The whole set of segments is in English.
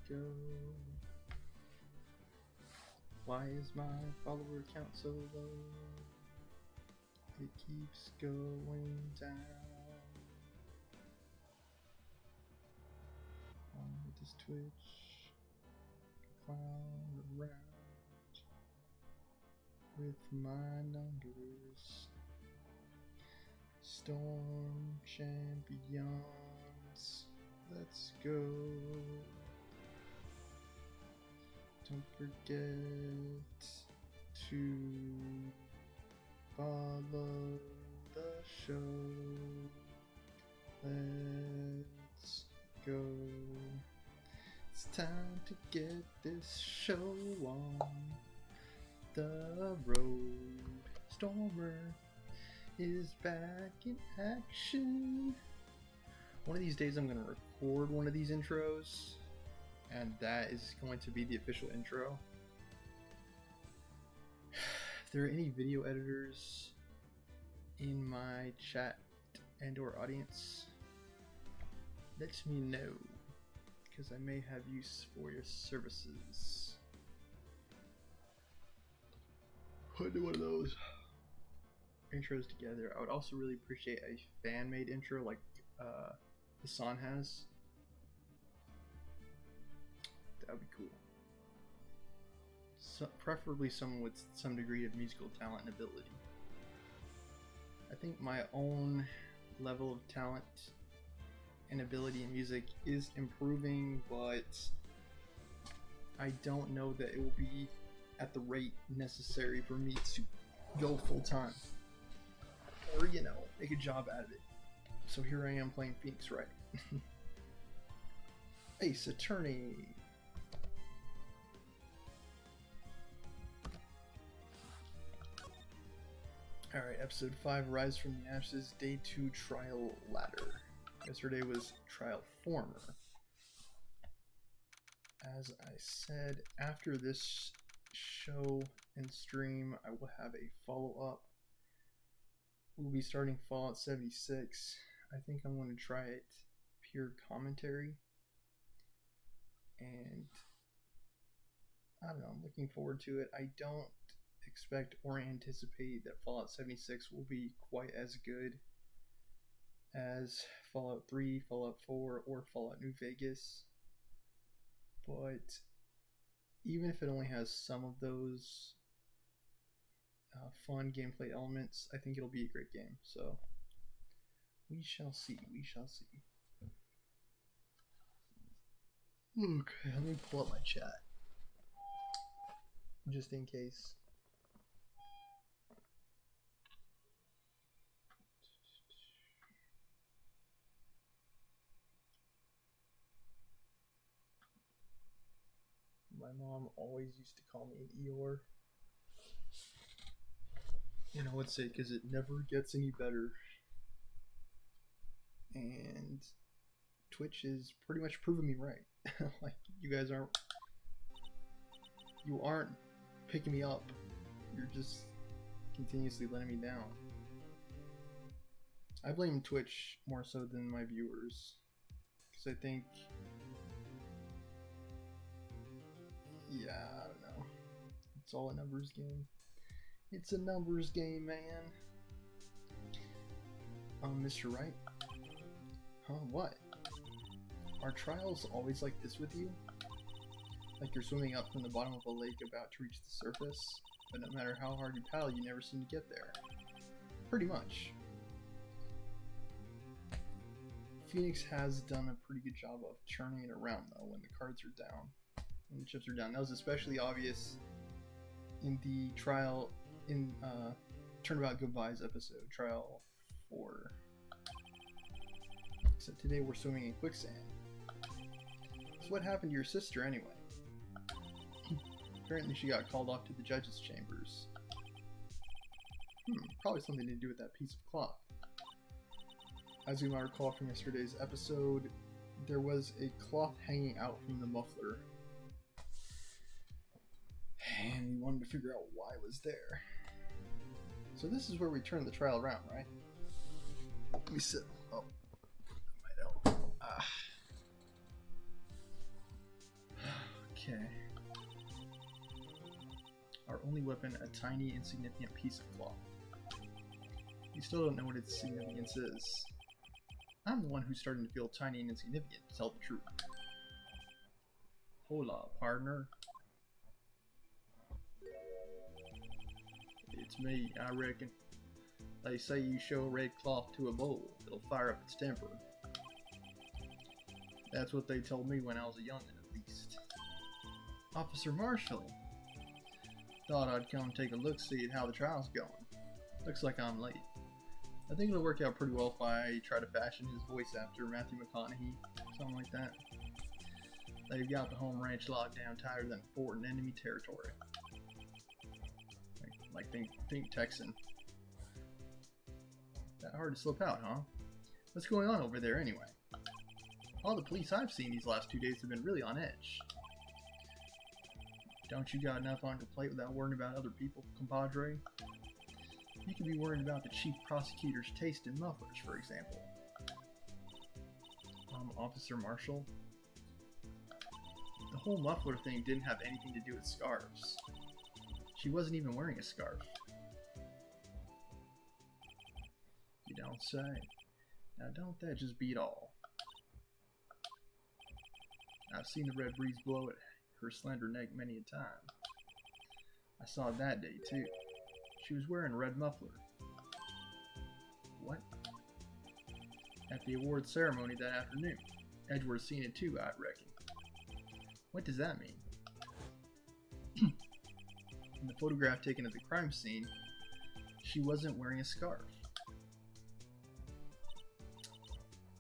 go? Why is my follower count so low? It keeps going down. On this Twitch, clown around with my numbers. Storm champions, let's go. Don't forget to follow the show. Let's go. It's time to get this show on the road. Stormer is back in action. One of these days I'm going to record one of these intros, and that is going to be the official intro. If there are any video editors in my chat and or audience, let me know, because I may have use for your services. Put one of those intros together. I would also really appreciate a fan-made intro like Hassan has. That would be cool. So, preferably someone with some degree of musical talent and ability. I think my own level of talent and ability in music is improving, but I don't know that it will be at the rate necessary for me to go full time, or make a job out of it. So here I am playing Phoenix Wright. Ace Attorney. Alright, episode 5, Rise from the Ashes, day 2, Trial Ladder. Yesterday was Trial Former. As I said, after this show and stream, I will have a follow-up. We'll be starting Fallout 76. I think I'm going to try it pure commentary. And I don't know, I'm looking forward to it. I don't expect or anticipate that Fallout 76 will be quite as good as Fallout 3, Fallout 4, or Fallout New Vegas. But even if it only has some of those fun gameplay elements, I think it'll be a great game. So we shall see. We shall see. Okay, let me pull up my chat just in case. My mom always used to call me an Eeyore. And I would say because it never gets any better. And Twitch is pretty much proving me right. Like, you guys aren't picking me up. You're just continuously letting me down. I blame Twitch more so than my viewers. Because I think... yeah, I don't know. It's all a numbers game. It's a numbers game, man. Mr. Wright? Huh, what? Are trials always like this with you? Like you're swimming up from the bottom of a lake about to reach the surface, but no matter how hard you paddle, you never seem to get there. Pretty much. Phoenix has done a pretty good job of turning it around, though, when the cards are down. When the chips are down. That was especially obvious in the trial, in Turnabout Goodbyes episode, Trial 4. Except today we're swimming in quicksand. So what happened to your sister anyway? Apparently she got called off to the judge's chambers. Probably something to do with that piece of cloth. As we might recall from yesterday's episode, there was a cloth hanging out from the muffler. And we wanted to figure out why it was there. So this is where we turn the trial around, right? Let me sit. Oh, that might help. Okay. Our only weapon, a tiny, insignificant piece of cloth. You still don't know what its significance is. I'm the one who's starting to feel tiny and insignificant, to tell the truth. Hola, partner. It's me, I reckon. They say you show red cloth to a bull, it'll fire up its temper. That's what they told me when I was a youngin', at least. Officer Marshall. Thought I'd come take a look-see at how the trial's going. Looks like I'm late. I think it'll work out pretty well if I try to fashion his voice after Matthew McConaughey, something like that. They've got the home ranch locked down tighter than a fort in enemy territory. Think Texan. That hard to slip out, huh? What's going on over there anyway? All the police I've seen these last 2 days have been really on edge. Don't you got enough on your plate without worrying about other people, compadre? You could be worrying about the chief prosecutor's taste in mufflers, for example. Officer Marshall? The whole muffler thing didn't have anything to do with scarves. She wasn't even wearing a scarf. You don't say. Now don't that just beat all? I've seen the red breeze blow at her slender neck many a time. I saw it that day too. She was wearing a red muffler. What? At the award ceremony that afternoon. Edward's seen it too, I'd reckon. What does that mean? In the photograph taken at the crime scene, she wasn't wearing a scarf.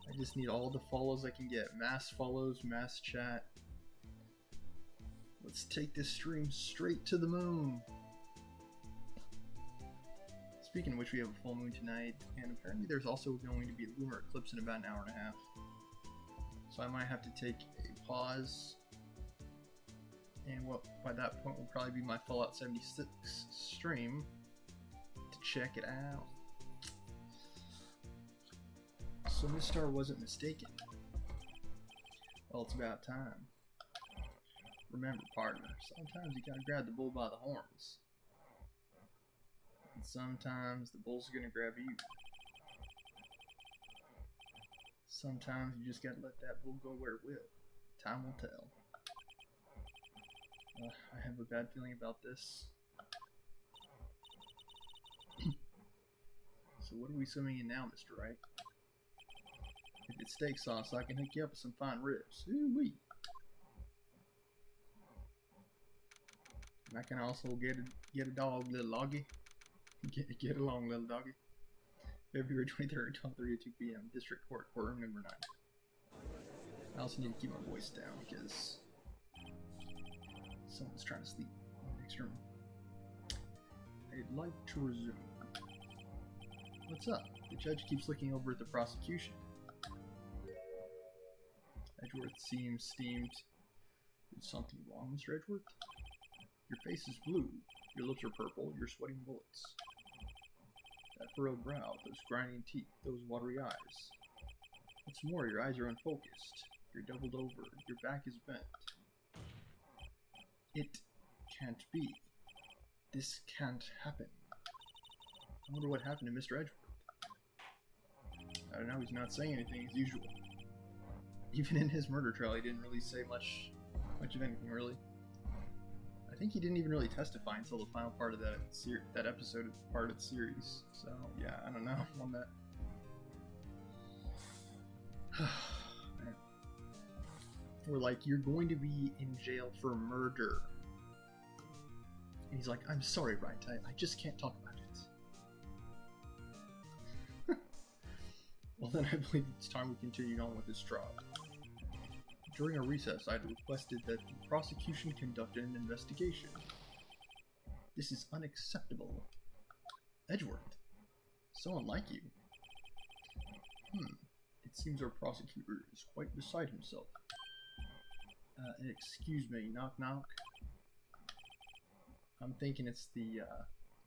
I just need all the follows I can get. Mass follows, mass chat. Let's take this stream straight to the moon. Speaking of which, we have a full moon tonight, and apparently there's also going to be a lunar eclipse in about an hour and a half. So I might have to take a pause. And what by that point will probably be my Fallout 76 stream to check it out. So Miss Star wasn't mistaken. Well, it's about time. Remember, partner, sometimes you gotta grab the bull by the horns. And sometimes the bull's gonna grab you. Sometimes you just gotta let that bull go where it will. Time will tell. I have a bad feeling about this. So what are we swimming in now, Mr. Wright? If it's steak sauce, I can hook you up with some fine ribs. Ooh-wee. I can also get a dog, little doggy. Get along, little doggy. February 23rd, 12:30 at 2 p.m. District Court, courtroom number 9. I also need to keep my voice down because someone's trying to sleep in the next room. I'd like to resume. What's up? The judge keeps looking over at the prosecution. Edgeworth seems steamed. Is something wrong, Mr. Edgeworth? Your face is blue, your lips are purple, you're sweating bullets. That furrowed brow, those grinding teeth, those watery eyes. What's more, your eyes are unfocused. You're doubled over, your back is bent. It can't be. This can't happen. I wonder what happened to Mr. Edgeworth. I don't know, he's not saying anything as usual. Even in his murder trial, he didn't really say much of anything, really. I think he didn't even really testify until the final part of that episode, part of the series. So, yeah, I don't know on that. Man. We're like, you're going to be in jail for murder. And he's like, I'm sorry, Wright, I just can't talk about it. Well, then I believe it's time we continued on with this trial. During a recess, I had requested that the prosecution conduct an investigation. This is unacceptable. Edgeworth, so unlike you. It seems our prosecutor is quite beside himself. Excuse me, knock knock. I'm thinking it's the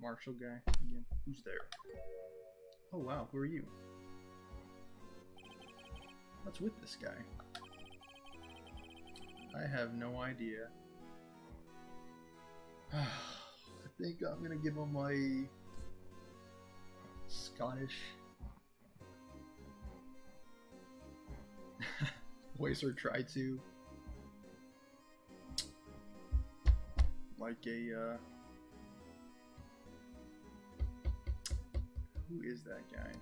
Marshall guy again. Who's there? Oh wow, who are you? What's with this guy? I have no idea. I think I'm gonna give him my Scottish voice, or try to. Like a, who is that guy?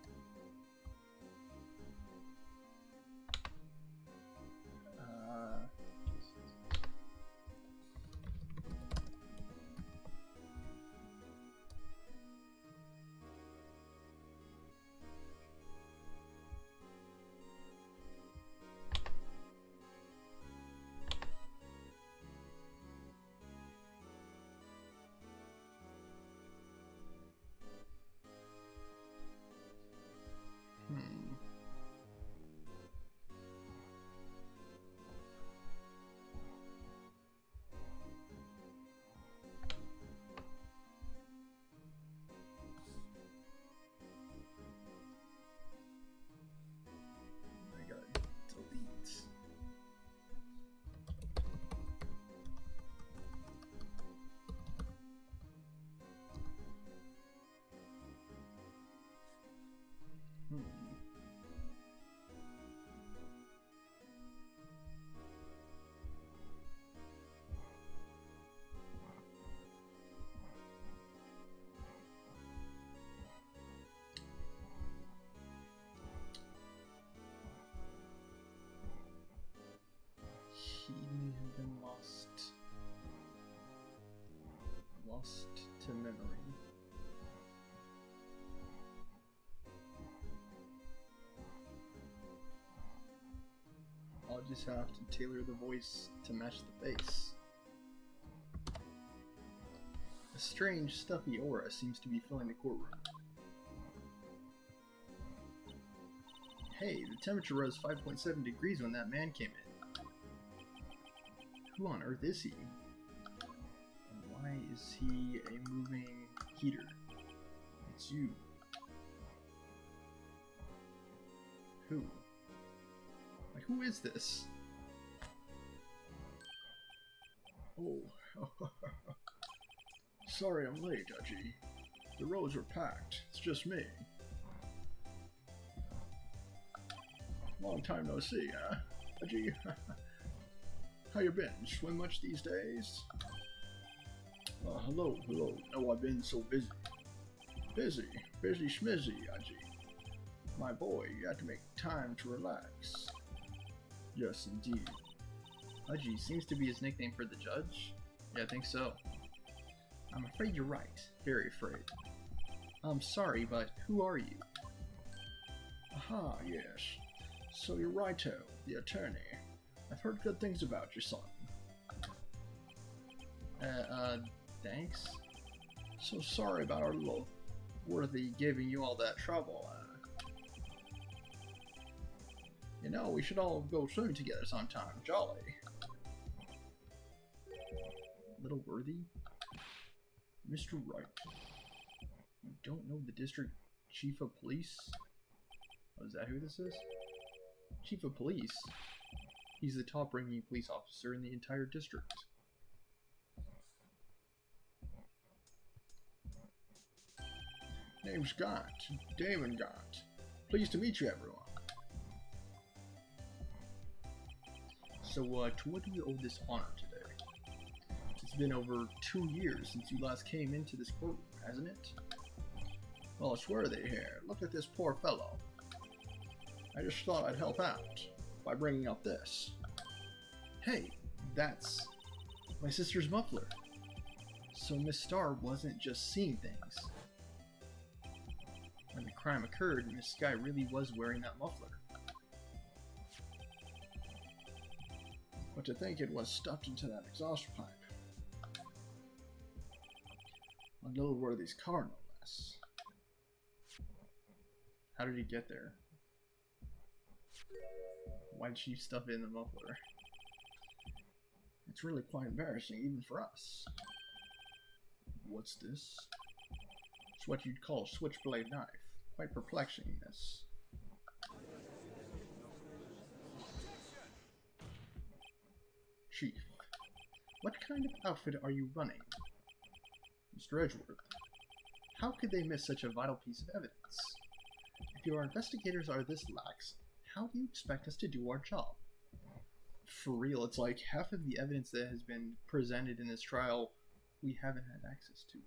I gotta delete. He may have been lost to memory. I'll just have to tailor the voice to match the face. A strange, stuffy aura seems to be filling the courtroom. Hey, the temperature rose 5.7 degrees when that man came in. Who on earth is he? And why is he a moving heater? It's you. Who? Like, who is this? Oh. Sorry I'm late, Dudgy. The roads were packed. It's just me. Long time no see, huh? Dudgy? How you been? Swim much these days? Hello. No, I've been so busy. Busy schmizzy, Dudgy. My boy, you have to make time to relax. Yes, indeed. Udgy seems to be his nickname for the judge? Yeah, I think so. I'm afraid you're right. Very afraid. I'm sorry, but who are you? Aha, yes. So you're Wrighto, the attorney. I've heard good things about your son. Thanks? So sorry about our little worthy giving you all that trouble. You know, we should all go swimming together sometime. Jolly. Little worthy? Mr. Wright. You don't know the district chief of police? Oh, is that who this is? Chief of police? He's the top-ranking police officer in the entire district. Name's Gaunt. Damon Gaunt. Pleased to meet you, everyone. So, to what do you owe this honor today? It's been over 2 years since you last came into this courtroom, hasn't it? Well, it's worthy here. Look at this poor fellow. I just thought I'd help out by bringing up this. Hey, that's my sister's muffler. So Miss Starr wasn't just seeing things. When the crime occurred, Miss Sky really was wearing that muffler. But to think it was stuffed into that exhaust pipe. On Little Worthy's car, no less. How did he get there? Why'd she stuff it in the muffler? It's really quite embarrassing, even for us. What's this? It's what you'd call a switchblade knife. Quite perplexing, this. Chief, what kind of outfit are you running? Mr. Edgeworth, how could they miss such a vital piece of evidence? If your investigators are this lax, how do you expect us to do our job? For real, it's like half of the evidence that has been presented in this trial we haven't had access to.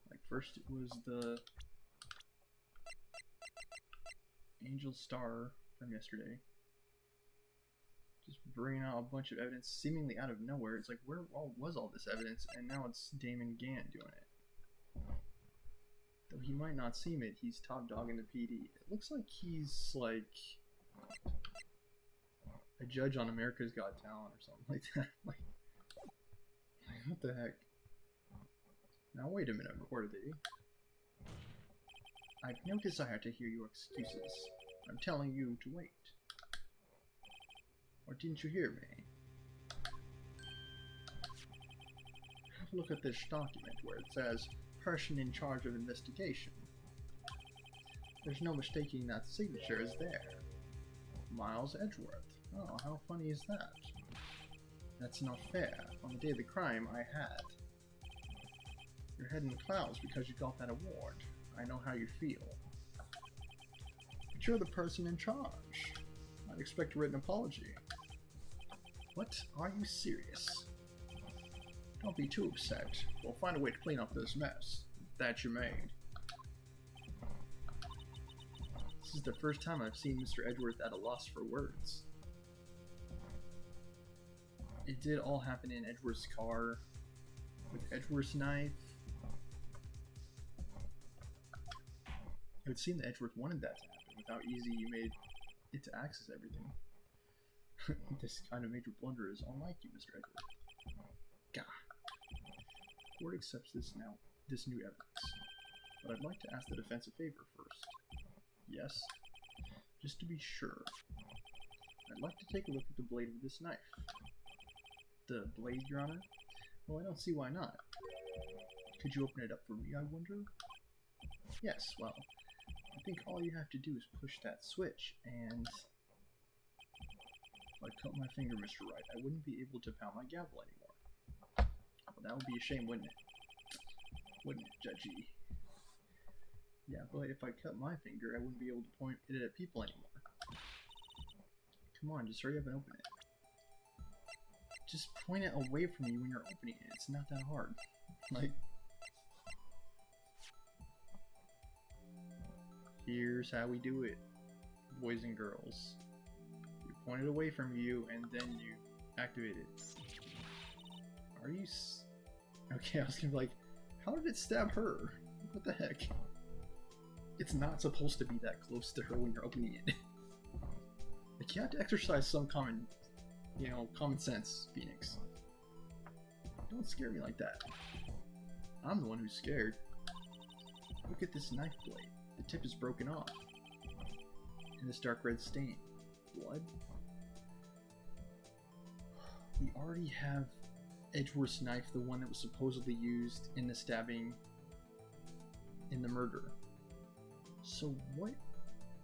Like, first it was the Angel Star from yesterday. Just bringing out a bunch of evidence seemingly out of nowhere. It's like, where was all this evidence? And now it's Damon Gann doing it. Though he might not seem it, he's top dog in the PD. It looks like he's like a judge on America's Got Talent or something like that. Like what the heck? Now wait a minute, Worthy. I've no desire to hear your excuses. I'm telling you to wait. Or didn't you hear me? Have a look at this document where it says person in charge of investigation. There's no mistaking that signature is there. Miles Edgeworth. Oh, how funny is that? That's not fair. On the day of the crime, I had. Your head in the clouds because you got that award. I know how you feel. But you're the person in charge. I'd expect a written apology. What? Are you serious? Don't be too upset. We'll find a way to clean up this mess that you made. This is the first time I've seen Mr. Edgeworth at a loss for words. It did all happen in Edgeworth's car with Edgeworth's knife. It would seem that Edgeworth wanted that to happen with how easy he made it to access everything. This kind of major blunder is unlike you, Mr. Edgeworth. Gah. The court accepts this new evidence. But I'd like to ask the defense a favor first. Yes? Just to be sure. I'd like to take a look at the blade of this knife. The blade, Your Honor? Well, I don't see why not. Could you open it up for me, I wonder? Yes, well, I think all you have to do is push that switch, and if I cut my finger, Mr. Wright, I wouldn't be able to pound my gavel anymore. Well, that would be a shame, wouldn't it? Wouldn't it, Judgy? Yeah, but if I cut my finger, I wouldn't be able to point it at people anymore. Come on, just hurry up and open it. Just point it away from you when you're opening it. It's not that hard. Like, here's how we do it, boys and girls. You point it away from you, and then you activate it. Are you okay, I was gonna be like, how did it stab her? What the heck? It's not supposed to be that close to her when you're opening it. Like, you have to exercise some common sense, Phoenix. Don't scare me like that. I'm the one who's scared. Look at this knife blade. The tip is broken off. And this dark red stain. Blood? We already have Edgeworth's knife, the one that was supposedly used in the stabbing, in the murder. So what?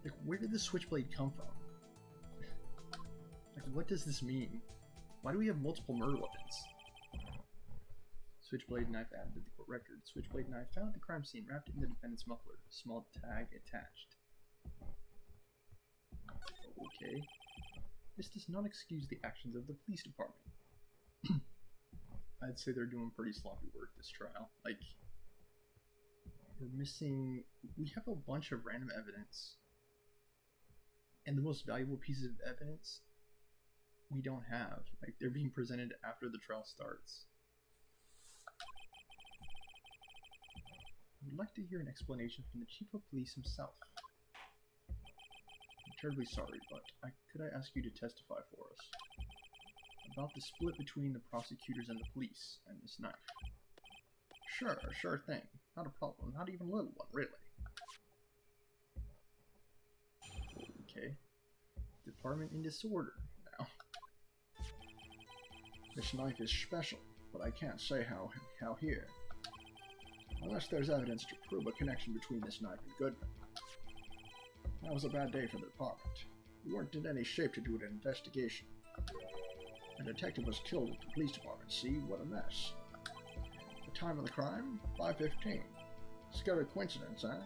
Like, where did the switchblade come from? Like, what does this mean? Why do we have multiple murder weapons? Switchblade knife added to the court record. Switchblade knife found at the crime scene wrapped in the defendant's muffler. Small tag attached. Okay. This does not excuse the actions of the police department. I'd say they're doing pretty sloppy work this trial. Like, we have a bunch of random evidence, and the most valuable pieces of evidence we don't have. Like, they're being presented after the trial starts. I would like to hear an explanation from the chief of police himself. I'm terribly sorry, but could I ask you to testify for us about the split between the prosecutors and the police and this knife? Sure thing. Not a problem. Not even a little one, really. Okay. Department in disorder now. This knife is special, but I can't say how here. Unless there's evidence to prove a connection between this knife and Goodman. That was a bad day for the department. We weren't in any shape to do an investigation. A detective was killed at the police department. See, what a mess. The time of the crime? 5:15. Scary coincidence, huh?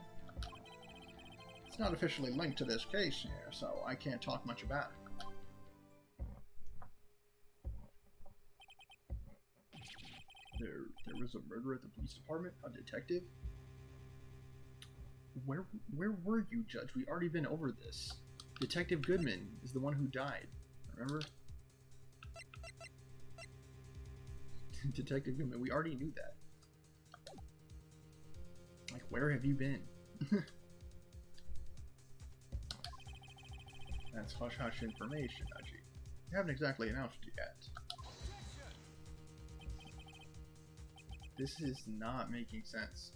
It's not officially linked to this case here, so I can't talk much about it. There was a murder at the police department? A detective? Where were you, Judge? We already been over this. Detective Goodman is the one who died. Remember? Detective Goodman, we already knew that. Like, where have you been? That's hush-hush information, Haji. You haven't exactly announced it yet. This is not making sense.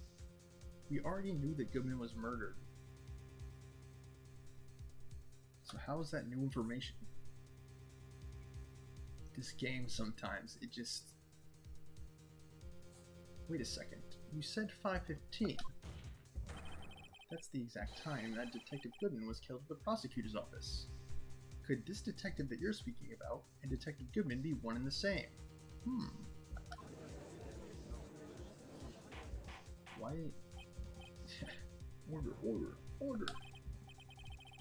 We already knew that Goodman was murdered. So how is that new information? This game sometimes, it just... Wait a second. You said 5:15. That's the exact time that Detective Goodman was killed at the prosecutor's office. Could this detective that you're speaking about and Detective Goodman be one and the same? Why? Order.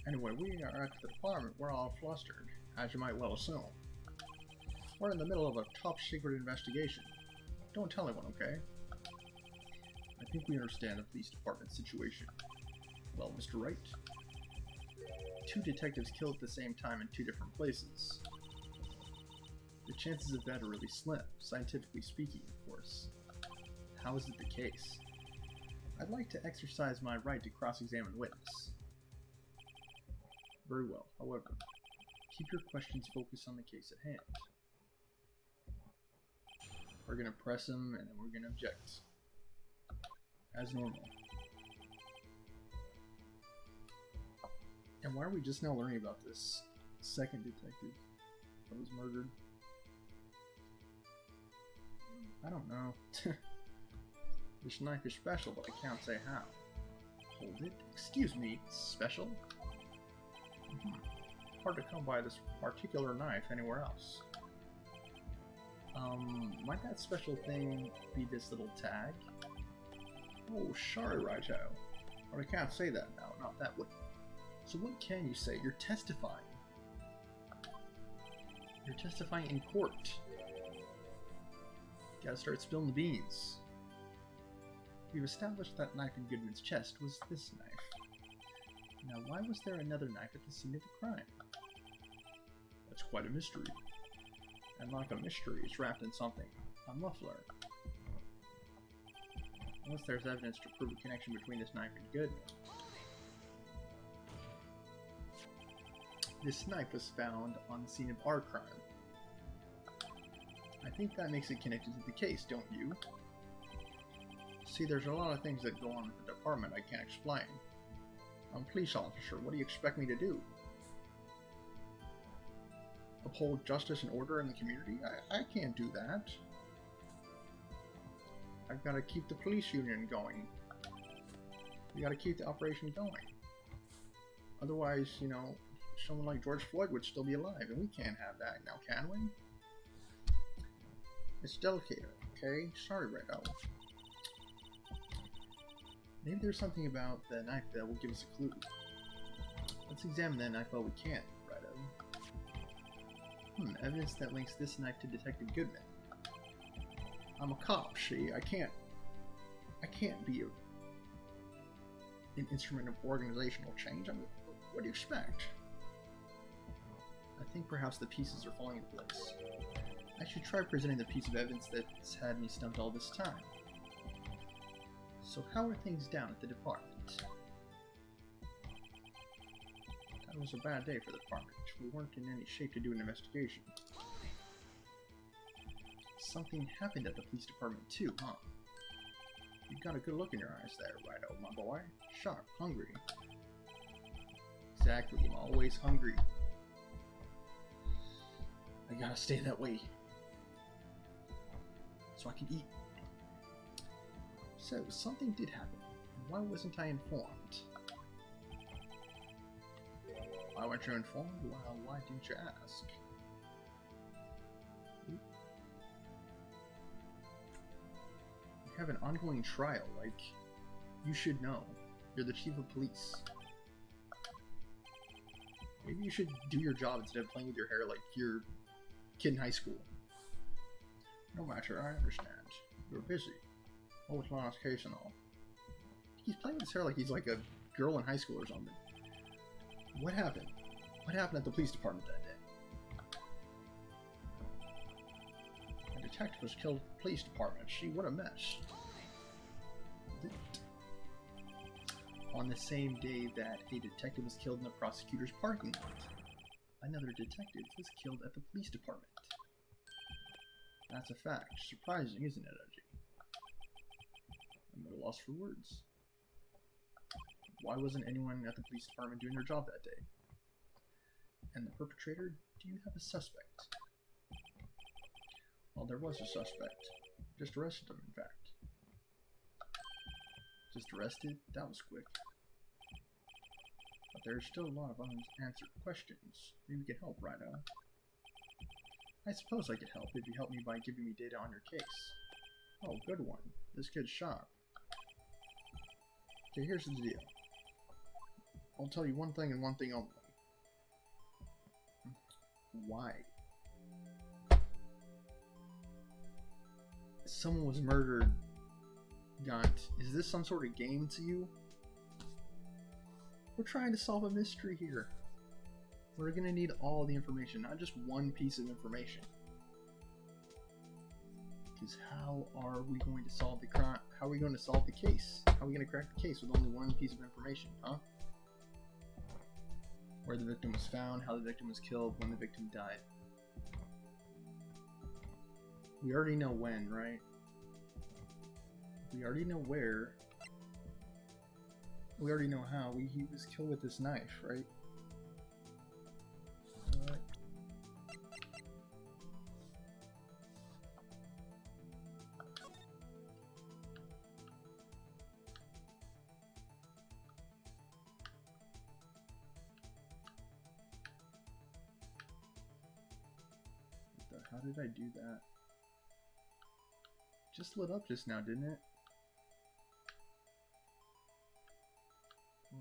Anyway, we are at the department. We're all flustered, as you might well assume. We're in the middle of a top-secret investigation. Don't tell anyone, okay? I think we understand the police department situation. Well, Mr. Wright, 2 detectives killed at the same time in 2 different places. The chances of that are really slim, scientifically speaking, of course. How is it the case? I'd like to exercise my right to cross-examine the witness. Very well. However, keep your questions focused on the case at hand. We're going to press him, and then we're going to object. As normal. And why are we just now learning about this second detective that was murdered? I don't know. This knife is special, but I can't say how. Hold it. Excuse me, special? Hard to come by this particular knife anywhere else. Might that special thing be this little tag? Oh, sorry, Righto. But I can't say that now, not that way. So what can you say? You're testifying. You're testifying in court. Gotta start spilling the beans. We've established that knife in Goodman's chest was this knife. Now, why was there another knife at the scene of the crime? That's quite a mystery. And like a mystery, it's wrapped in something. A muffler. Unless there's evidence to prove a connection between this knife and Goodman. This knife was found on the scene of our crime. I think that makes it connected to the case, don't you? See, there's a lot of things that go on at the department I can't explain. I'm a police officer. What do you expect me to do? Uphold justice and order in the community? I can't do that. I've got to keep the police union going. We got to keep the operation going. Otherwise, you know, someone like George Floyd would still be alive, and we can't have that now, can we? It's delicate, okay? Sorry, Righto. Maybe there's something about the knife that will give us a clue. Let's examine that knife while we can, Righto. Evidence that links this knife to Detective Goodman. I'm a cop, see? I can't be an instrument of organizational change. I mean, what do you expect? I think perhaps the pieces are falling into place. I should try presenting the piece of evidence that's had me stumped all this time. So how are things down at the department? That was a bad day for the department. We weren't in any shape to do an investigation. Something happened at the police department too, huh? You got a good look in your eyes there, Righto, my boy. Sharp, hungry. Exactly, I'm always hungry. I gotta stay that way. So I can eat. So, something did happen. Why wasn't I informed? Why weren't you informed? Well, why didn't you ask? You have an ongoing trial, like, you should know. You're the chief of police. Maybe you should do your job instead of playing with your hair like you're a kid in high school. No matter, I understand. You're busy. What was last case and all? He's playing with his hair like he's like a girl in high school or something. What happened? What happened at the police department that day? A detective was killed at the police department. Gee, what a mess. On the same day that a detective was killed in the prosecutor's parking lot, another detective was killed at the police department. That's a fact. Surprising, isn't it, Edgy? I'm at a loss for words. Why wasn't anyone at the police department doing their job that day? And the perpetrator, do you have a suspect? Well, there was a suspect. Just arrested him, in fact. Just arrested? That was quick. But there's still a lot of unanswered questions. Maybe you could help, Wright. I suppose I could help if you help me by giving me data on your case. Oh, good one. This kid's sharp. Okay, here's the deal. I'll tell you one thing and one thing only. Why? Someone was murdered. Gaunt, is this some sort of game to you? We're trying to solve a mystery here. We're gonna need all the information, not just one piece of information. Because how are we going to solve the crime? How are we going to solve the case? How are we going to crack the case with only one piece of information, huh? Where the victim was found, how the victim was killed, when the victim died. We already know when, right? We already know where. We already know how. He was killed with this knife, right? How did I do that? Just lit up just now, didn't it?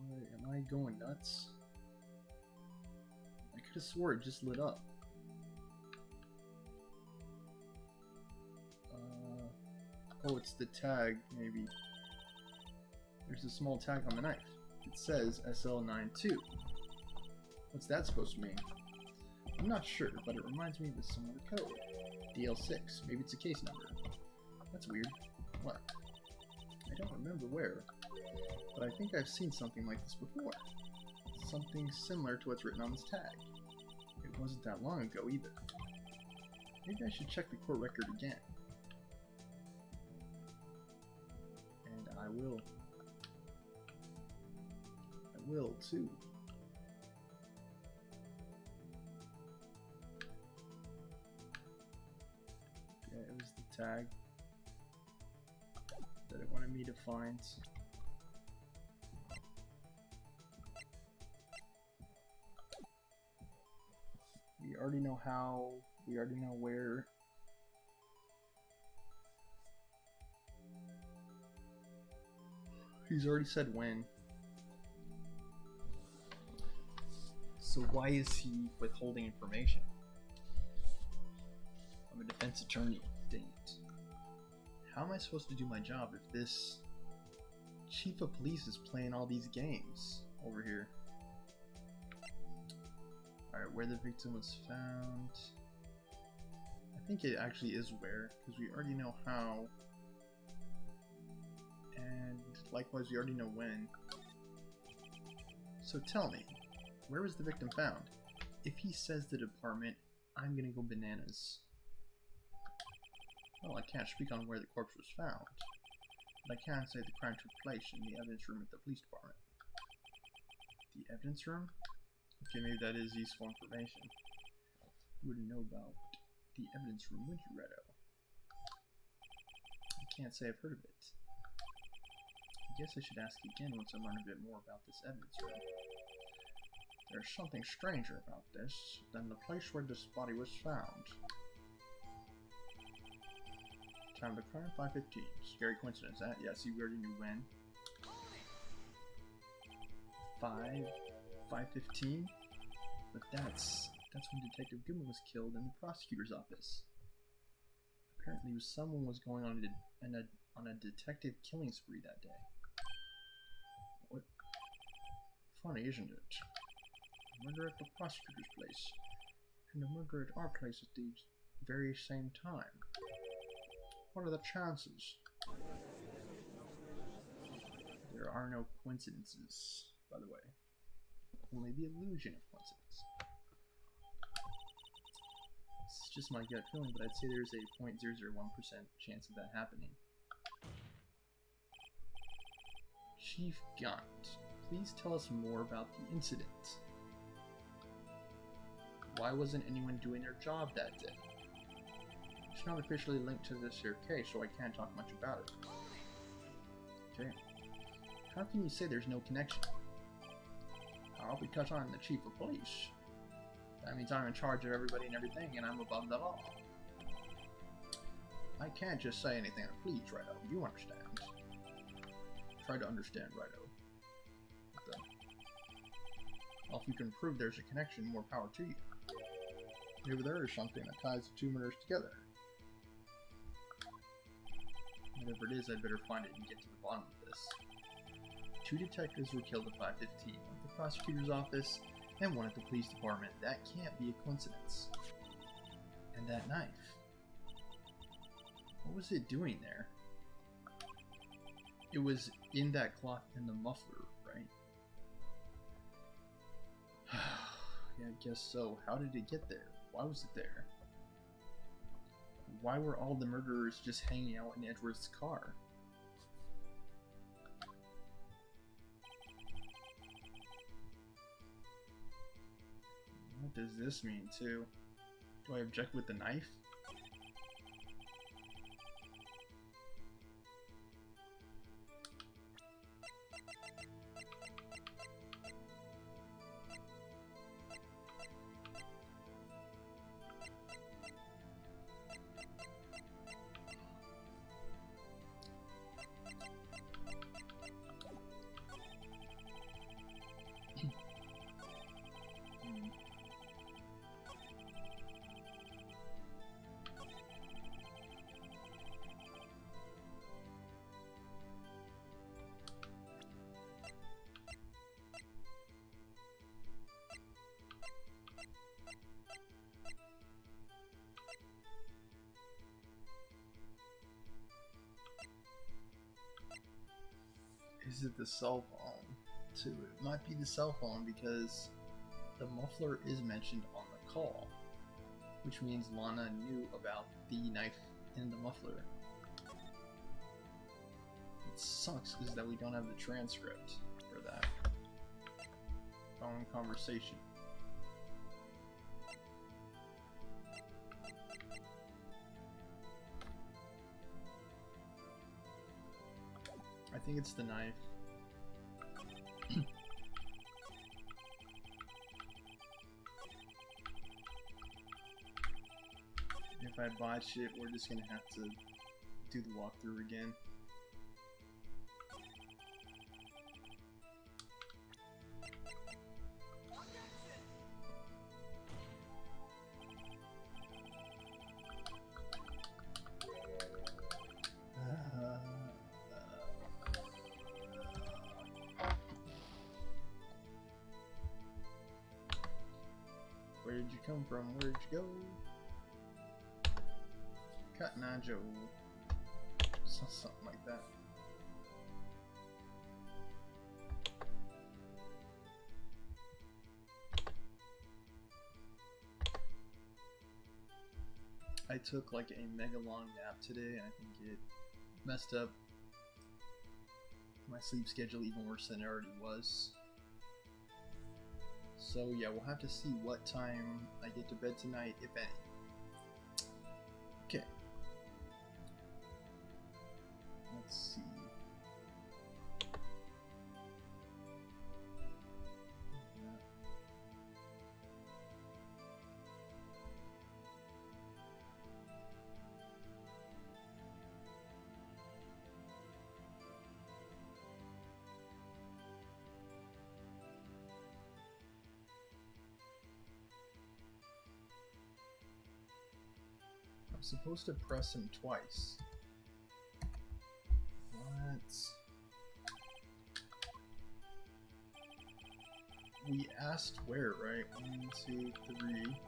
Wait, am I going nuts? I could have swore it just lit up. Oh, it's the tag, maybe. There's a small tag on the knife. It says SL92. What's that supposed to mean? I'm not sure, but it reminds me of a similar code. DL6. Maybe it's a case number. That's weird. What? I don't remember where, but I think I've seen something like this before. Something similar to what's written on this tag. It wasn't that long ago either. Maybe I should check the court record again. And I will. I will too. Yeah, it was the tag that it wanted me to find. We already know how, we already know where. He's already said when. So why is he withholding information? I'm a defense attorney. Dang it. How am I supposed to do my job if this chief of police is playing all these games over here? Alright, where the victim was found. I think it actually is where, because we already know how. And likewise, we already know when. So tell me, where was the victim found? If he says the department, I'm gonna go bananas. Well, I can't speak on where the corpse was found, but I can say the crime took place in the evidence room at the police department. The evidence room? Okay, maybe that is useful information. You wouldn't know about the evidence room, would you, Redo? I can't say I've heard of it. I guess I should ask again once I learn a bit more about this evidence room. There's something stranger about this than the place where this body was found. Time of the crime, 5:15. Scary coincidence, that? Yeah, see, we already knew when. 5:15? But that's when Detective Goodman was killed in the prosecutor's office. Apparently, someone was going on a detective killing spree that day. What? Funny, isn't it? A murder at the prosecutor's place, and a murder at our place at the very same time. What are the chances? There are no coincidences, by the way. Only the illusion of coincidence. It's just my gut feeling, but I'd say there's a 0.001% chance of that happening. Chief Gaunt, please tell us more about the incident. Why wasn't anyone doing their job that day? It's not officially linked to this here case, so I can't talk much about it. Okay. How can you say there's no connection? Oh, because I'm the chief of police. That means I'm in charge of everybody and everything, and I'm above the law. I can't just say anything I please, Righto. You understand. Try to understand, Righto. Well, if you can prove there's a connection, more power to you. Maybe there is something that ties the two murders together. Whatever it is, I'd better find it and get to the bottom of this. 2 detectives were killed at 5:15, one at the prosecutor's office and one at the police department. That can't be a coincidence. And that knife. What was it doing there? It was in that cloth and the muffler, right? Yeah, I guess so. How did it get there? Why was it there? Why were all the murderers just hanging out in Edward's car? What does this mean, too? Do I object with the knife? Is it the cell phone? Too. It might be the cell phone because the muffler is mentioned on the call, which means Lana knew about the knife in the muffler. It sucks is that we don't have the transcript for that phone conversation. I think it's the knife. If I botch it, we're just gonna have to do the walkthrough again. Where did you come from? Where'd you go? Cotton Eye Joe. Something like that. I took like a mega long nap today and I think it messed up my sleep schedule even worse than it already was. So yeah, we'll have to see what time I get to bed tonight, if any. Okay. Let's see. supposed to press him twice. What? We asked where, right? 1, 2, 3.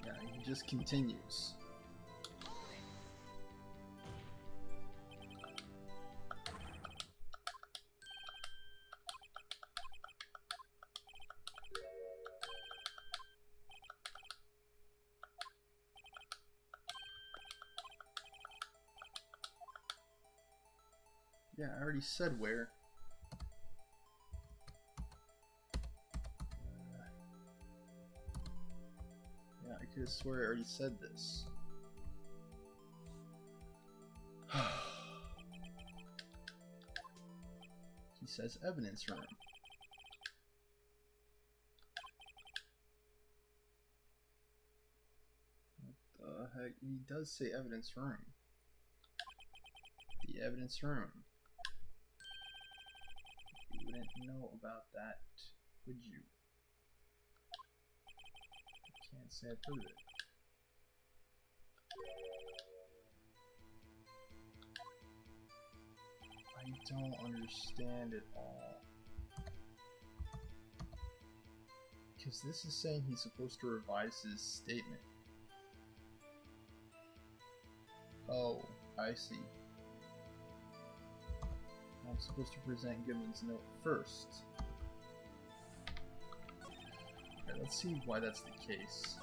Yeah, he just continues. Yeah, I already said where. Yeah, I could have swear I already said this. He says evidence room. What the heck? He does say evidence room. The evidence room. You wouldn't know about that, would you? I can't say I've heard of it. I don't understand at all. Because this is saying he's supposed to revise his statement. Oh, I see. I'm supposed to present Goodman's note first. Okay, let's see why that's the case.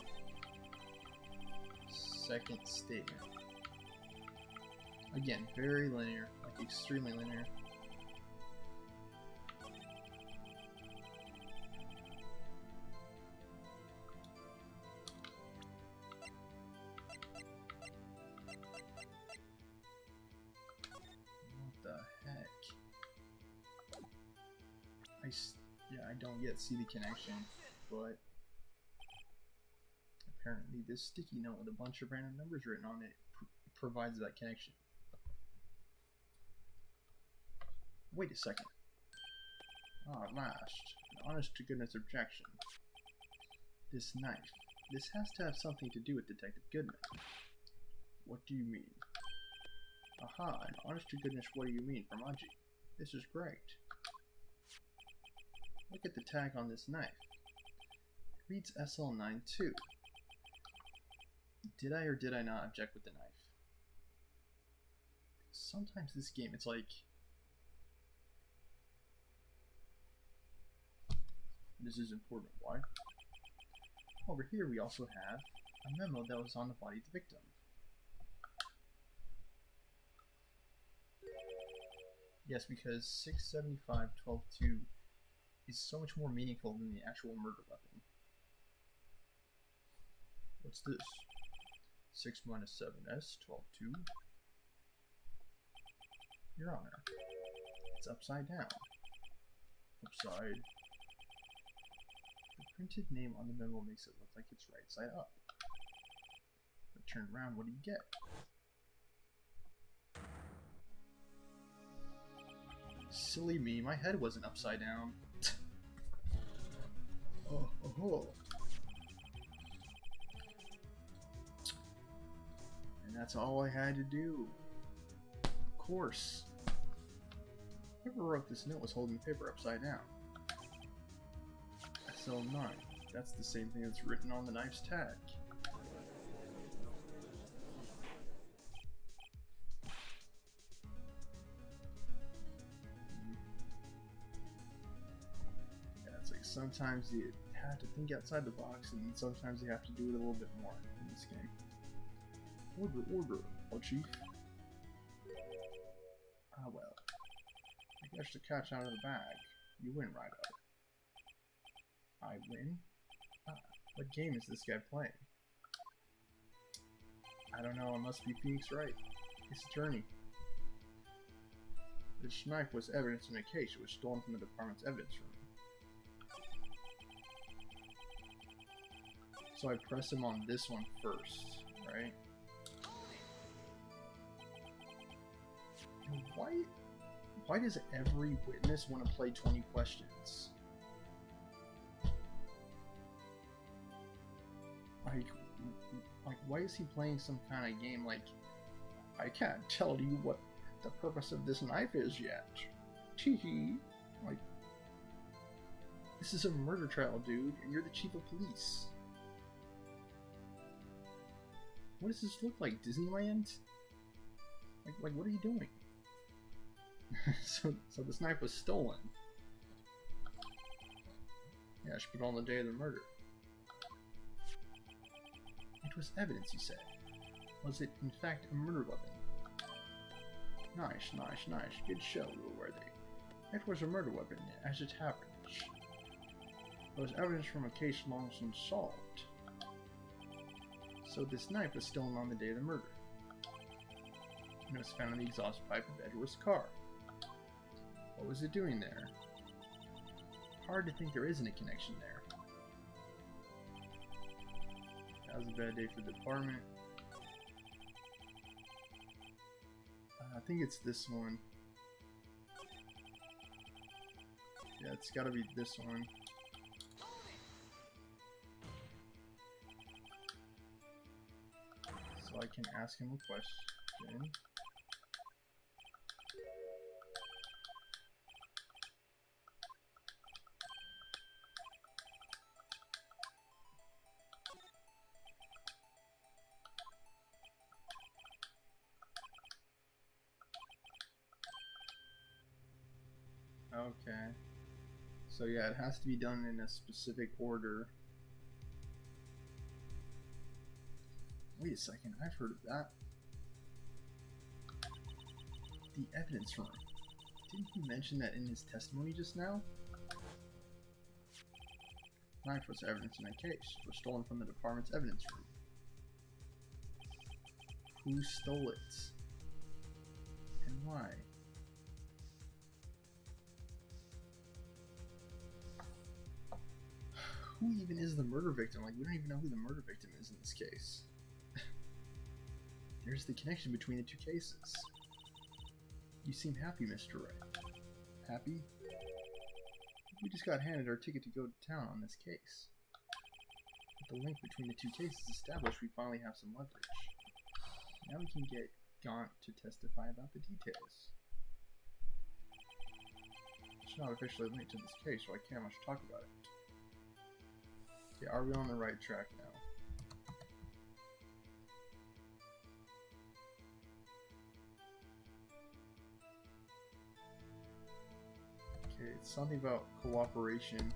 Second statement. Again, very linear, like extremely linear. I don't yet see the connection, but apparently this sticky note with a bunch of random numbers written on it provides that connection. Wait a second. Ah, at last. An honest-to-goodness objection. This knife. This has to have something to do with Detective Goodman. What do you mean? Aha, an honest-to-goodness what do you mean from Aji. This is great. Look at the tag on this knife. It reads SL92. Did I or did I not object with the knife? Sometimes this game, it's like... This is important. Why? Over here we also have a memo that was on the body of the victim. Yes, because 675.12.2 is so much more meaningful than the actual murder weapon. What's this? 6 minus 7s, 12.2. Your Honor. It's upside down. Upside. The printed name on the memo makes it look like it's right side up. But turn around, what do you get? Silly me, my head wasn't upside down. Oh. And that's all I had to do. Of course. Whoever wrote this note was holding the paper upside down. SL9. That's the same thing that's written on the knife's tag. Sometimes you have to think outside the box, and sometimes you have to do it a little bit more in this game. Order, oh chief. Ah well. I guess the cat's out of the bag. You win, right up. I win? Ah, what game is this guy playing? I don't know, it must be Phoenix Wright, his attorney. This knife was evidence in a case. It was stolen from the department's evidence room. So I press him on this one first, right? And why does every witness want to play 20 questions? Like, why is he playing some kind of game like, I can't tell you what the purpose of this knife is yet. Chee-hee. Like, this is a murder trial, dude, and you're the chief of police. What does this look like, Disneyland? Like what are you doing? so this knife was stolen. Yeah, I should put it on the day of the murder. It was evidence, you said. Was it, in fact, a murder weapon? Nice. Good show, Worthy. It was a murder weapon, as it happens. It was evidence from a case long since solved. So this knife was stolen on the day of the murder. And it was found in the exhaust pipe of Edward's car. What was it doing there? Hard to think there isn't a connection there. That was a bad day for the department. I think it's this one. Yeah, it's gotta be this one. So I can ask him a question. Okay. So yeah, it has to be done in a specific order. Wait a second, I've heard of that. The evidence room. Didn't he mention that in his testimony just now? Knife was evidence in that case. It was stolen from the department's evidence room. Who stole it? And why? Who even is the murder victim? Like, we don't even know who the murder victim is in this case. There's the connection between the two cases. You seem happy, Mr. Wright. Happy? We just got handed our ticket to go to town on this case. With the link between the two cases established, we finally have some leverage. Now we can get Gaunt to testify about the details. It's not officially linked to this case, so I can't much talk about it. Okay, are we on the right track now? Okay, it's something about cooperation.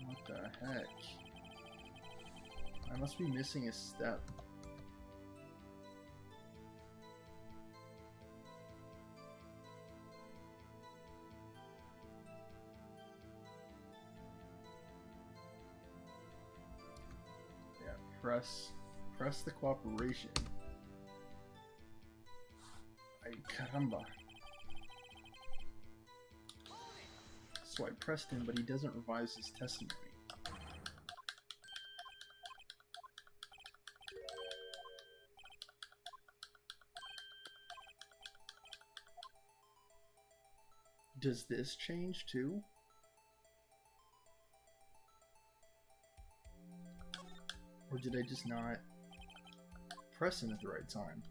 What the heck? I must be missing a step. Press the cooperation. Ay caramba. So I pressed him, but he doesn't revise his testimony. Does this change too? Or did I just not press him at the right time?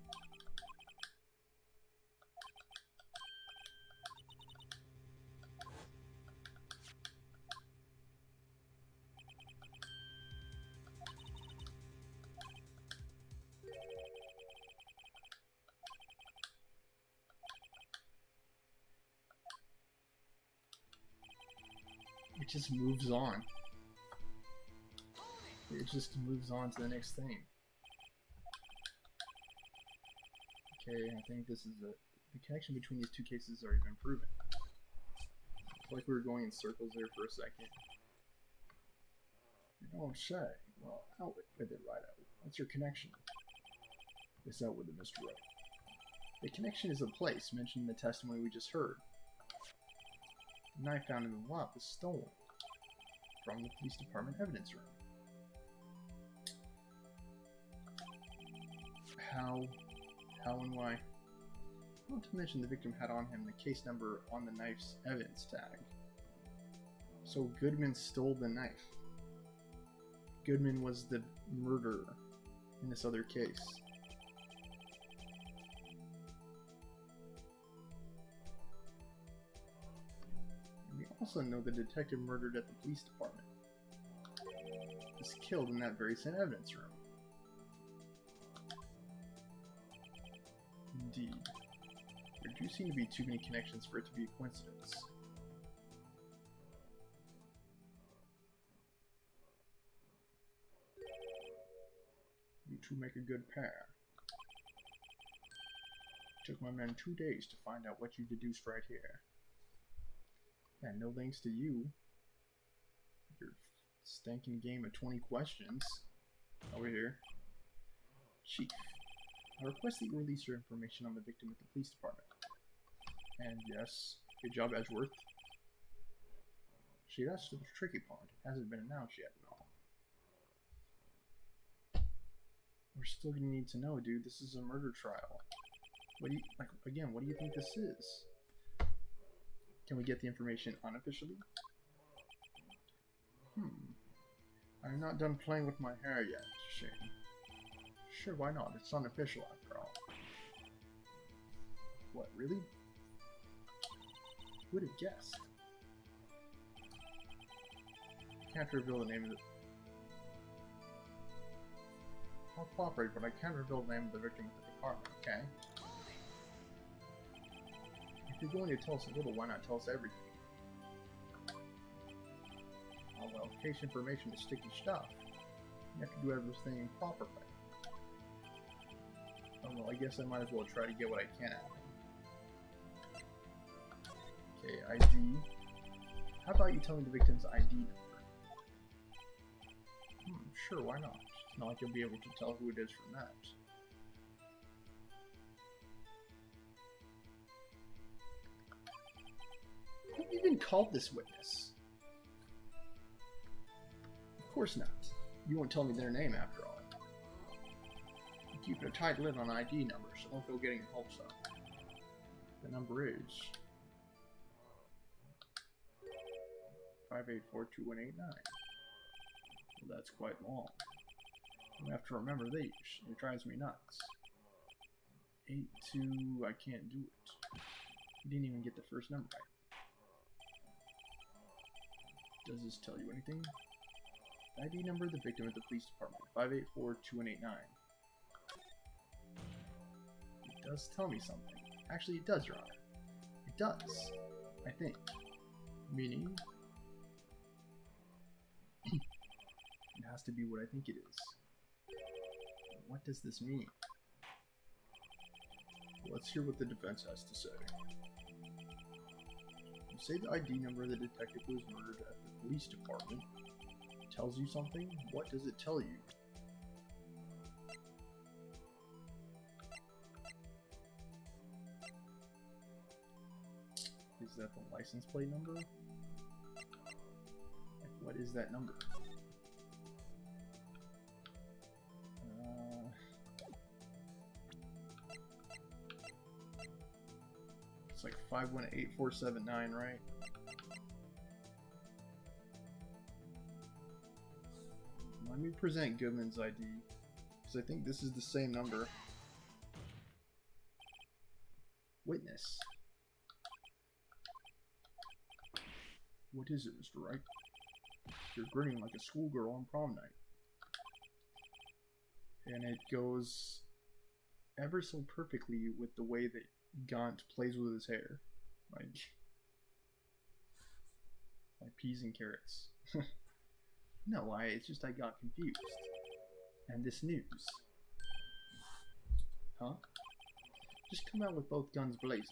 It just moves on. It just moves on to the next thing. Okay, I think this is the connection between these two cases has already been proven. It's like we were going in circles there for a second. You don't say. Well, out with it, right out. What's your connection? It's out with it, Mr. Wright. The connection is a place mentioned in the testimony we just heard. The knife found in the lot was stolen from the police department evidence room. How and why? Not to mention the victim had on him the case number on the knife's evidence tag. So Goodman stole the knife. Goodman was the murderer in this other case. And we also know the detective murdered at the police department was killed in that very same evidence room. Indeed. There do seem to be too many connections for it to be a coincidence. You two make a good pair. Took my men 2 days to find out what you deduced right here. And no thanks to you. Your stinking game of 20 questions. Over here. Chief, I request that you release your information on the victim at the police department. And yes, good job, Edgeworth. See, that's the tricky part. It hasn't been announced yet and all. We're still gonna need to know, dude. This is a murder trial. What do you, like, again, what do you think this is? Can we get the information unofficially? I'm not done playing with my hair yet, Shane. Sure, why not? It's unofficial after all. What, really? Who would have guessed? Can't reveal the name of the... I'll cooperate, but I can't reveal the name of the victim at the department, okay? If you're going to tell us a little, why not tell us everything? Oh well, case information is sticky stuff. You have to do everything properly. Oh well, I guess I might as well try to get what I can out of him. Okay, ID. How about you tell me the victim's ID number? Sure, why not? It's not like you'll be able to tell who it is from that. Who even called this witness? Of course not. You won't tell me their name after all. You keep a tight lid on ID numbers, so don't go getting your hopes up. The number is 5842189. Well, that's quite long. I have to remember these. It drives me nuts. 82, I can't do it. You didn't even get the first number right. Does this tell you anything? ID number of the victim at the police department, 5842189. It does tell me something. Actually, it does, Your Honor. It does, I think. Meaning, it has to be what I think it is. What does this mean? Let's hear what the defense has to say. You say the ID number of the detective who was murdered at the police department tells you something? What does it tell you? Is that the license plate number? Like, what is that number? It's like 518479, right? Let me present Goodman's ID, because I think this is the same number. Witness. What is it, Mr. Wright? You're grinning like a schoolgirl on prom night. And it goes ever so perfectly with the way that Gaunt plays with his hair. Like peas and carrots. No, it's just I got confused. And this news. Huh? Just come out with both guns blazing.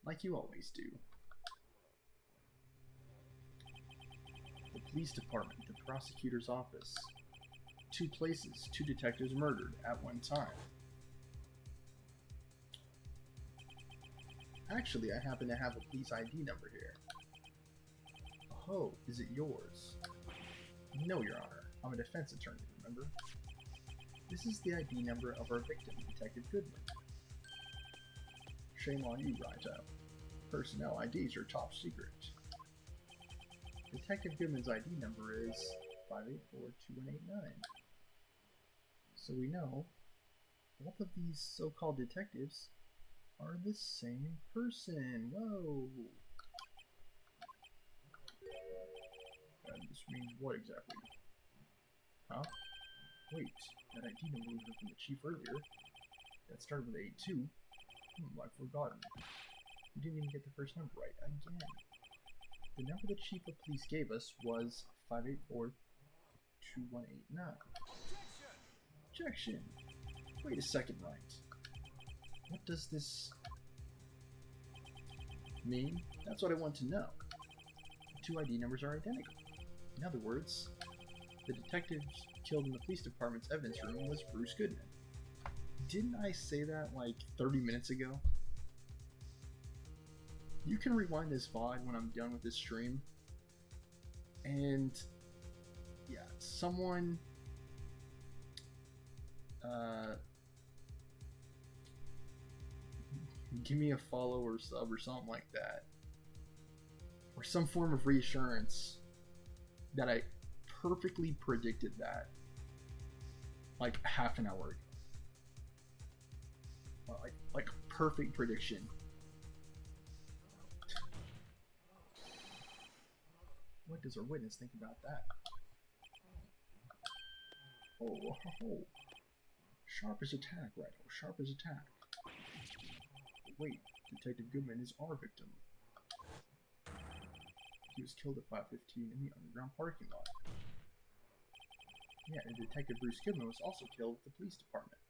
Like you always do. The police department, the prosecutor's office. 2 places, 2 detectives murdered at one time. Actually, I happen to have a police ID number here. ho, is it yours? No, Your Honor. I'm a defense attorney, remember? This is the ID number of our victim, Detective Goodman. Shame on you, Wright. Personnel IDs are top secret. Detective Goodman's ID number is 5842189. So we know both of these so-called detectives are the same person. Whoa! This means what exactly? Huh? Wait, that ID number we heard from the chief earlier, that started with 82. I've forgotten. You didn't even get the first number right again. The number the chief of police gave us was 5842189. Objection! Wait a second, Wright. What does this mean? That's what I want to know. The two ID numbers are identical. In other words, the detective killed in the police department's evidence room was Bruce Goodman. Didn't I say that like 30 minutes ago? You can rewind this VOD when I'm done with this stream. And yeah, someone give me a follow or sub or something like that. Or some form of reassurance that I perfectly predicted that like half an hour ago. Like perfect prediction. What does our witness think about that? Oh. Sharp as attack, Wright. Sharp as attack. Wait, Detective Goodman is our victim. He was killed at 5:15 in the underground parking lot. Yeah, and Detective Bruce Goodman was also killed at the police department,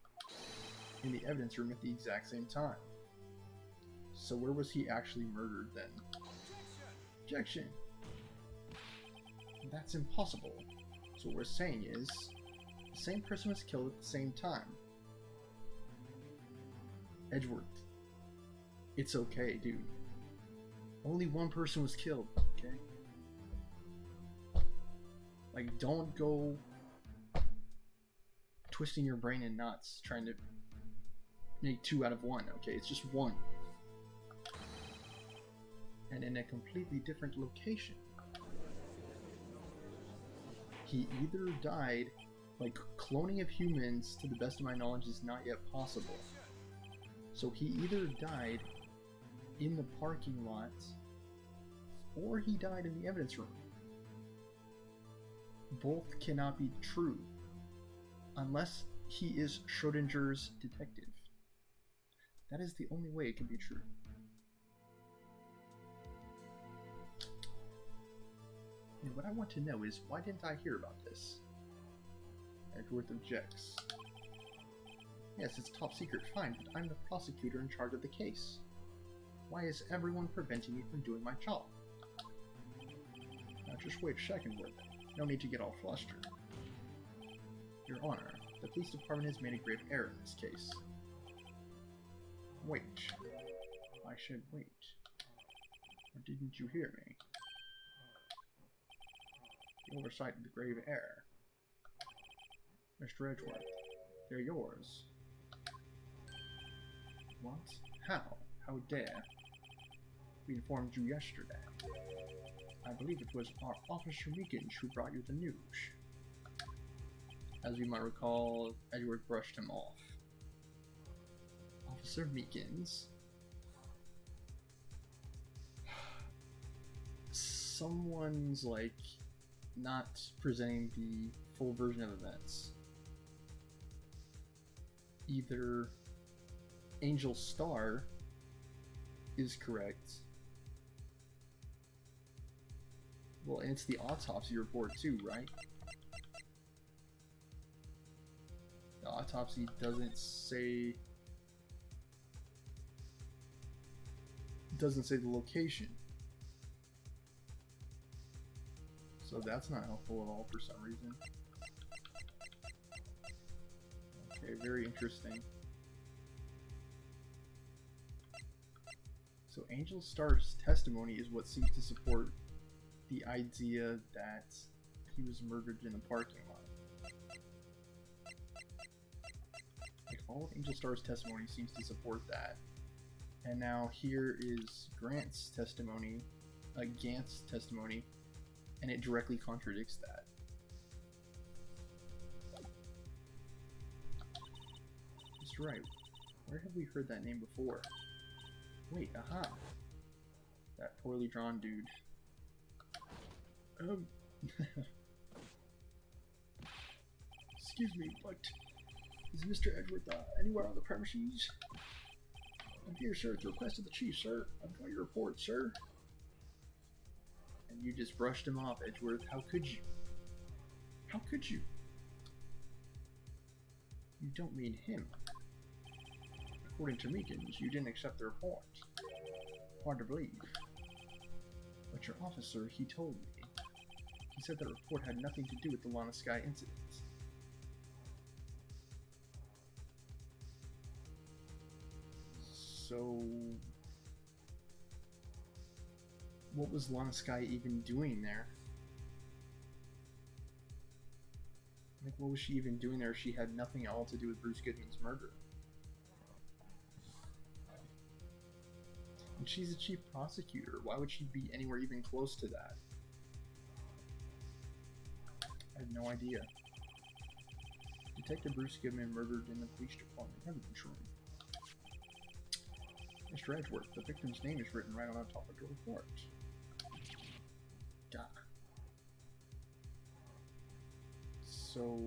in the evidence room at the exact same time. So where was he actually murdered then? Objection! That's impossible. So what we're saying is, the same person was killed at the same time. Edgeworth. It's okay, dude. Only one person was killed, okay? Like, don't go twisting your brain in knots trying to make 2 out of 1, okay? It's just 1. And in a completely different location. He either died, like, cloning of humans, to the best of my knowledge, is not yet possible. So he either died in the parking lot, or he died in the evidence room. Both cannot be true, unless he is Schrodinger's detective. That is the only way it can be true. And what I want to know is, why didn't I hear about this? Edgeworth objects. Yes, it's top secret, fine, but I'm the prosecutor in charge of the case. Why is everyone preventing me from doing my job? Now just wait a second, Worth. No need to get all flustered. Your Honor, the police department has made a grave error in this case. Wait. I said wait. Or didn't you hear me? The oversight of the grave error. Mr. Edgeworth, they're yours. What? How? How dare? We informed you yesterday. I believe it was our Officer Meekins who brought you the news. As you might recall, Edgeworth brushed him off. Officer Meekins? Someone's, like, not presenting the full version of events. Either Angel Star is correct. Well, and it's the autopsy report too, right? The autopsy doesn't say the location. So that's not helpful at all for some reason. Okay, very interesting. So Angel Star's testimony is what seems to support the idea that he was murdered in a parking lot. Like, all of Angel Star's testimony seems to support that. And now here is Gant's testimony, and it directly contradicts that. Mr. Wright, where have we heard that name before? Wait, aha! That poorly drawn dude. Excuse me, but is Mr. Edward anywhere on the premises? I'm here, sir, at the request of the chief, sir. I've got your report, sir. And you just brushed him off, Edgeworth. How could you? How could you? You don't mean him. According to Meekins, you didn't accept the report. Hard to believe. But your officer, he told me. He said the report had nothing to do with the Lana Sky incident. So, what was Lana Sky even doing there? Like, what was she even doing there if she had nothing at all to do with Bruce Goodman's murder? And she's a chief prosecutor. Why would she be anywhere even close to that? I have no idea. Detective Bruce Goodman murdered in the police department evidence room. Mr. Edgeworth, the victim's name is written right on the top of your report. Duh. So,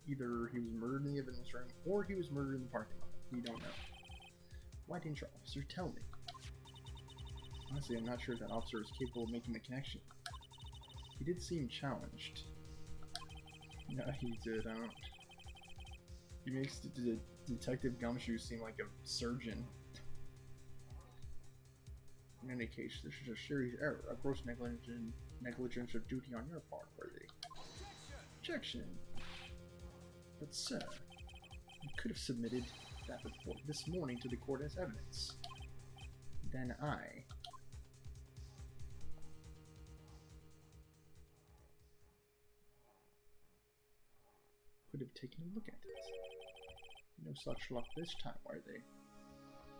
either he was murdered in the evidence room, or he was murdered in the parking lot. We don't know. Why didn't your officer tell me? Honestly, I'm not sure if that officer is capable of making the connection. He did seem challenged. No, he did. I don't. He makes Detective Gumshoe seem like a surgeon. In any case, this is a serious error, a gross negligence of duty on your part, worthy. Objection! But sir, you could have submitted that report this morning to the court as evidence. Then I... could have taken a look at it. No such luck this time, worthy.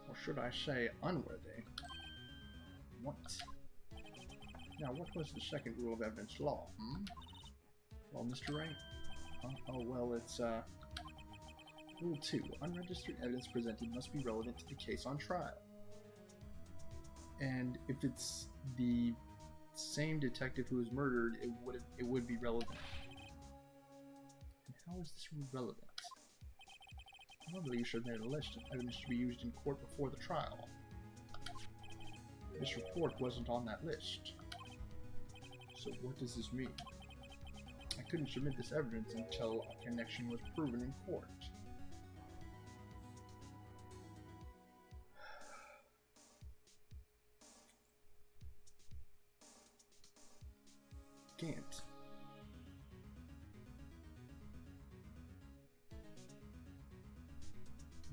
Or should I say, unworthy. What? Now, what was the second rule of evidence law, Well, Mr. Wright? Oh, well, it's, Rule 2. Unregistered evidence presented must be relevant to the case on trial. And if it's the same detective who was murdered, it would be relevant. And how is this rule relevant? Normally, you should have made a list of evidence to be used in court before the trial. This report wasn't on that list. So what does this mean? I couldn't submit this evidence until a connection was proven in court. Gant.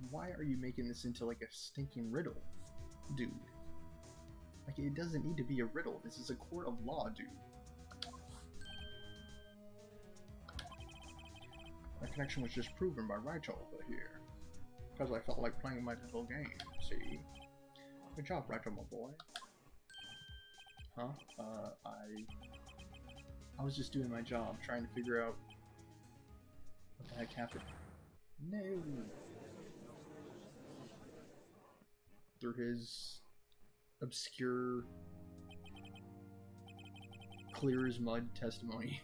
Why are you making this into like a stinking riddle, dude? Like, it doesn't need to be a riddle. This is a court of law, dude. My connection was just proven by Wright over here. Because I felt like playing my little game, see? Good job, Wright, my boy. Huh? I was just doing my job, trying to figure out what the heck happened. No! Through his obscure, clear as mud testimony.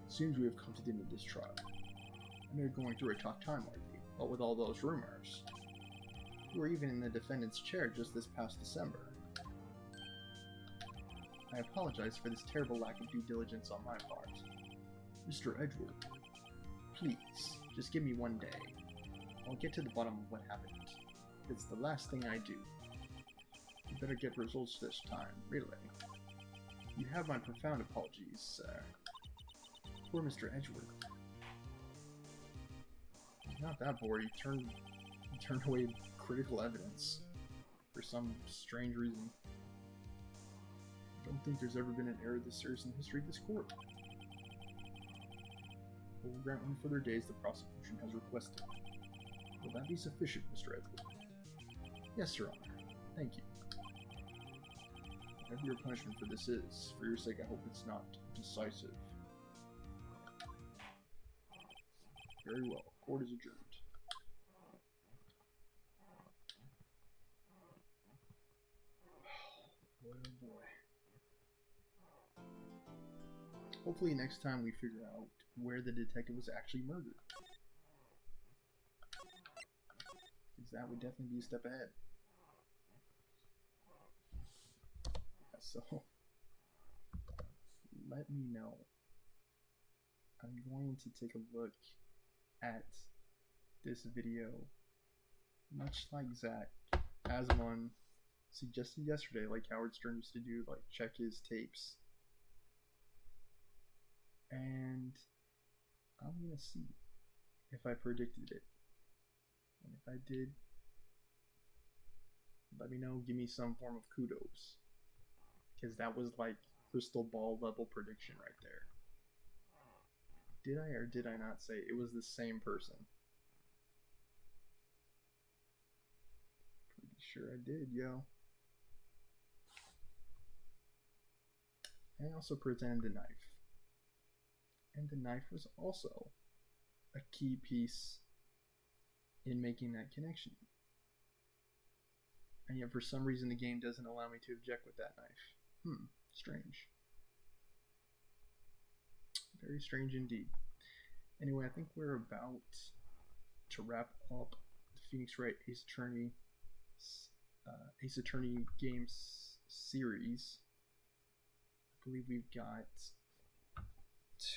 Seems we have come to the end of this trial. I know you're going through a tough time, Marty, but with all those rumors. You were even in the defendant's chair just this past December. I apologize for this terrible lack of due diligence on my part. Mr. Edgeworth, please, just give me one day. I'll get to the bottom of what happened. It's the last thing I do. You better get results this time, really. You have my profound apologies, sir. Poor Mr. Edgeworth. He's not that bored. He turned away critical evidence for some strange reason. Don't think there's ever been an error this serious in the history of this court. I will grant one further days the prosecution has requested. Will that be sufficient, Mr. Edward? Yes, Your Honor. Thank you. Whatever your punishment for this is, for your sake I hope it's not decisive. Very well. Court is adjourned. Boy, oh boy. Hopefully next time we figure out where the detective was actually murdered. Because that would definitely be a step ahead. Yeah, so, let me know. I'm going to take a look at this video, much like Zach Asmon suggested yesterday, like Howard Stern used to do, like check his tapes. And I'm gonna see if I predicted it. And if I did, let me know, give me some form of kudos. Because that was like crystal ball level prediction right there. Did I or did I not say it was the same person? Pretty sure I did, yo. I also presented the knife. And the knife was also a key piece in making that connection. And yet for some reason the game doesn't allow me to object with that knife. Strange. Very strange indeed. Anyway, I think we're about to wrap up the Phoenix Wright Ace Attorney games series. I believe we've got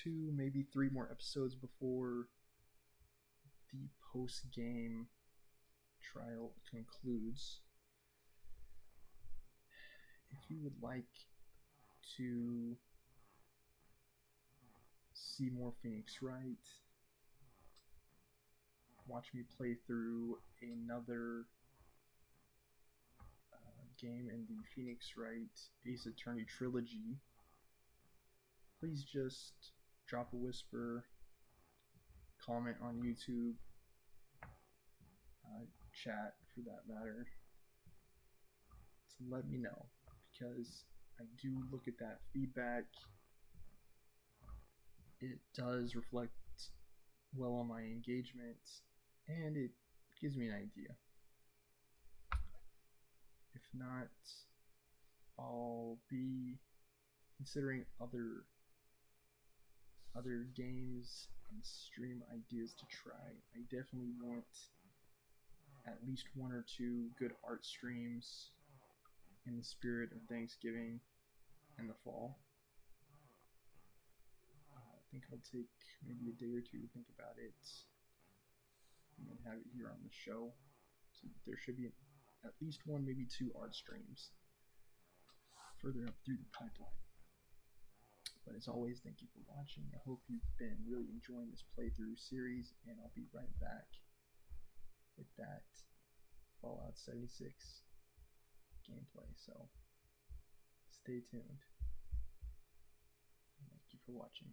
2, maybe 3 more episodes before the post-game trial concludes. If you would like to see more Phoenix Wright, watch me play through another game in the Phoenix Wright Ace Attorney trilogy, please just drop a whisper, comment on YouTube, chat for that matter, to let me know, because I do look at that feedback. It does reflect well on my engagement, and it gives me an idea. If not, I'll be considering other games and stream ideas to try. I definitely want at least 1 or 2 good art streams in the spirit of Thanksgiving and the fall. I think I'll take maybe a day or 2 to think about it and then have it here on the show. So there should be at least 1, maybe 2 art streams further up through the pipeline. But as always, thank you for watching. I hope you've been really enjoying this playthrough series, and I'll be right back with that Fallout 76 gameplay. So stay tuned. Thank you for watching.